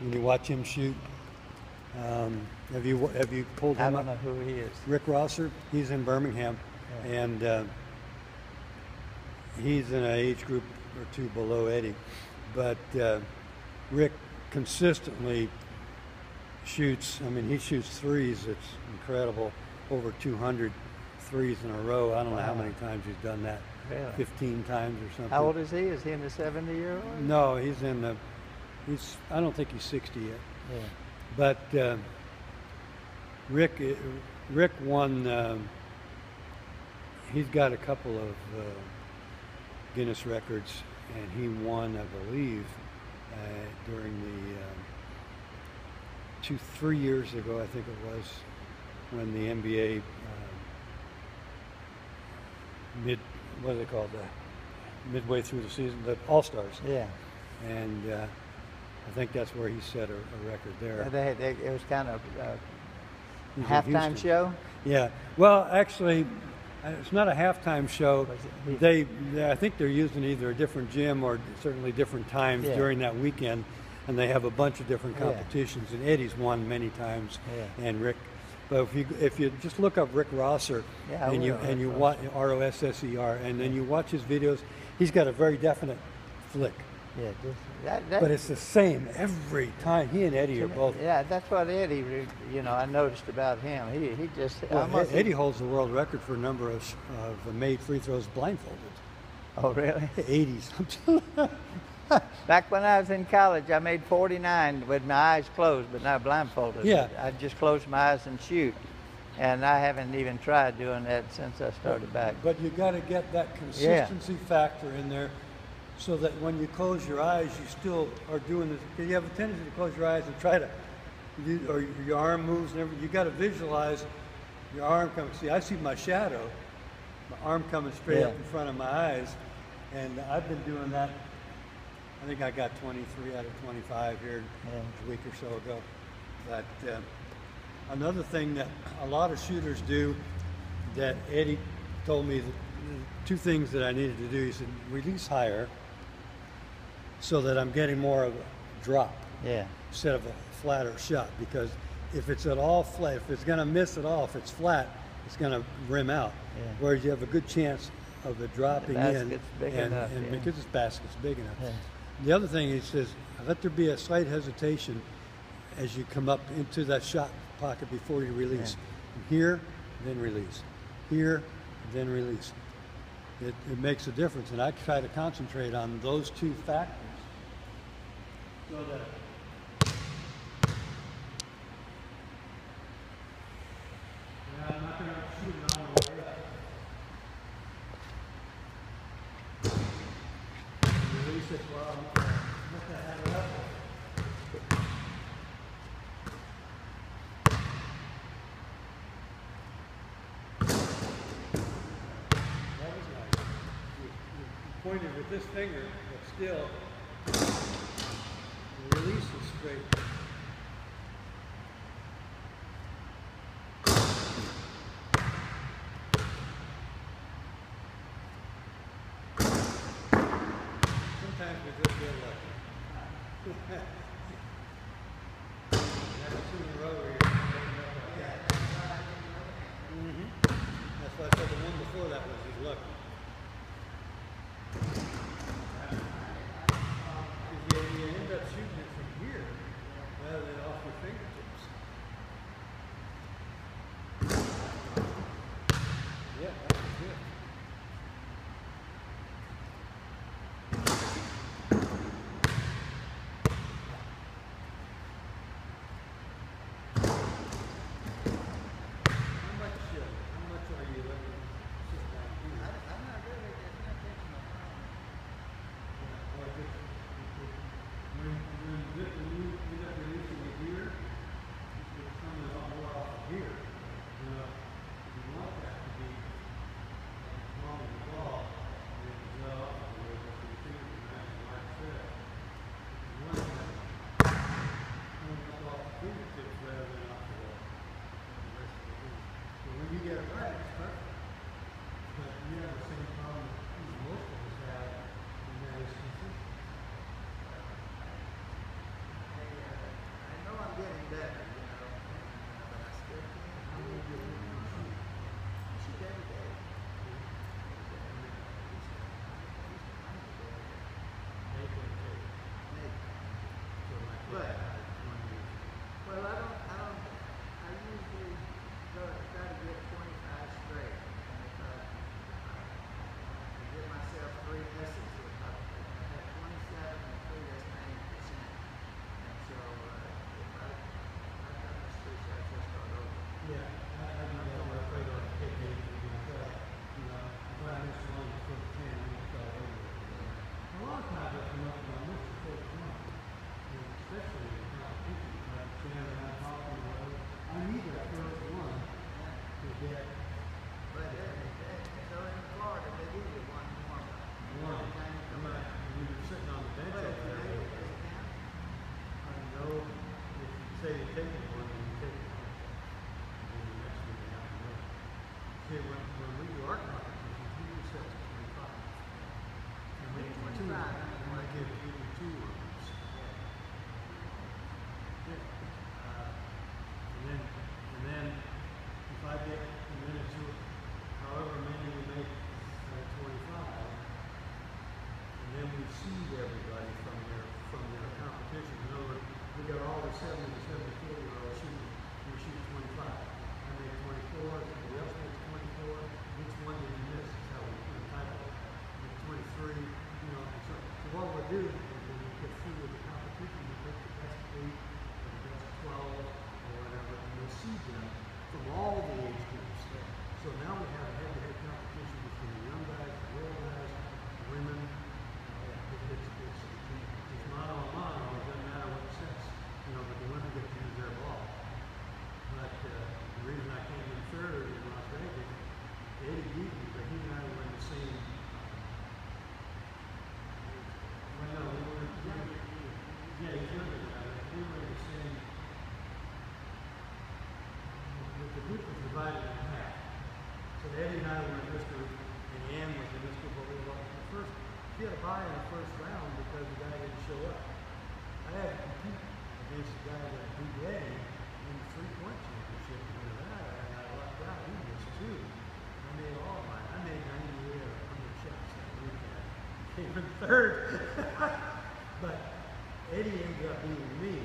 when you watch him shoot. Have you pulled him up? I don't know who he is. Rick Rosser. He's in Birmingham, Yeah. and he's in an age group or two below Eddie. But Rick consistently shoots. I mean, he shoots threes. It's incredible. Over 200 threes in a row. I don't know how many times he's done that. Really? 15 times or something. How old is he? Is he in the 70-year-old? No, he's in the. I don't think he's 60 yet. Yeah. But Rick won. He's got a couple of Guinness records, and he won, I believe, during the 3 years ago, I think it was, when the NBA what are they called? Midway through the season, the All-Stars. Yeah. And I think that's where he set a record there. It was kind of He's in halftime Houston. show. Yeah. Well, actually, it's not a halftime show. I think they're using either a different gym or certainly different times during that weekend, and they have a bunch of different competitions. And Eddie's won many times, and Rick. But if you just look up Rick Rosser, and you watch Rosser, and then you watch his videos, he's got a very definite flick. Yeah, but it's the same every time. He and Eddie are both. Yeah, that's what Eddie, I noticed about him. He just. Eddie holds the world record for a number of made free throws blindfolded. Oh, really? 80 something. Back when I was in college, I made 49 with my eyes closed, but not blindfolded. Yeah. I just close my eyes and shoot. And I haven't even tried doing that since I started back. But you got to get that consistency factor in there, so that when you close your eyes, you still are doing this. Because you have a tendency to close your eyes and try to, or your arm moves and everything. You got to visualize your arm coming. See, I see my shadow, my arm coming straight up in front of my eyes, and I've been doing that. I think I got 23 out of 25 here a week or so ago. But another thing that a lot of shooters do, that Eddie told me, that two things that I needed to do. He said, release higher, so that I'm getting more of a drop instead of a flatter shot. Because if it's at all flat, if it's going to miss at all, if it's flat, it's going to rim out. Whereas you have a good chance of it dropping in, and because this basket's big enough. The other thing, he says, let there be a slight hesitation as you come up into that shot pocket before you release. Here, then release. Here, then release. It makes a difference, and I try to concentrate on those two factors, so that I'm not going to shoot it on the way up. Release it well. Let that have it up. That was nice. You pointed with this finger, but still, the release is straight. Sometimes we just get lucky. Never seen a row where you're picking up like that. That's why I said the one before that was he's lucky. Because you end up shooting it from here rather than off your fingertips. Yeah, that was good. How much are you letting sit down here? taken one, and you take one. And then the next one you have to know. See, when we do our competitions, we do sets of 25. And we do 25. two, and I give you 2 rooms. Yeah. And then if I get, and then it's however many we make out of 25, and then we seed everybody from their competition. In other words, we got all the 70 to 74-year-olds shooting, we shoot 25. I make 24, somebody else makes 24. Which one did you miss? Is how we type it. Make 23, you know. So what we'll do is when we get through with the competition, we take the best 8 or the best 12 or whatever, and we'll seed them from all the age groups. So now we have a head-to-head competition between the young guys, the old guys, the women. It's mano a mano. It doesn't matter what it says, you know. But the women get to use their ball. But the reason I came in third in Las Vegas, Eddie beat me, but he and I were in the same. Well, no, we were. Yeah, he's younger than I. We were in the same. The group was divided in half. So Eddie and I were in this group, and Ann was in this group. But we were in the first. She had a bye in the first round because the guy didn't show up. I had to compete against the guy that beat Eddie in the 3-point championship. And I lucked out. He missed 2. I made all mine. I made 98 or 100 shots that weekend. Came in third. But Eddie ended up beating me.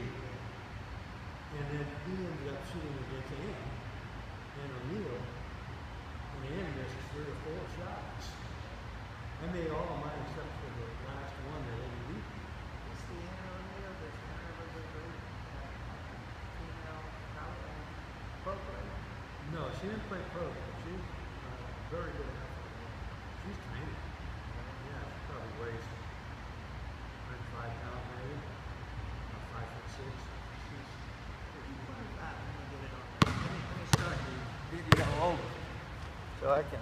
And then he ended up shooting against Ann and O'Neal. And Ann missed 3 or 4 shots. I made all of mine except for the last one that Eddie beat me. Is the Anna O'Neal that's kind of a great female pro player? No, she didn't play pro. She's very good athlete. She's tiny. Yeah, she probably weighs 105 pounds maybe. About 5'6". She's 25. Let me get it on there. Let me start the video over. So I can.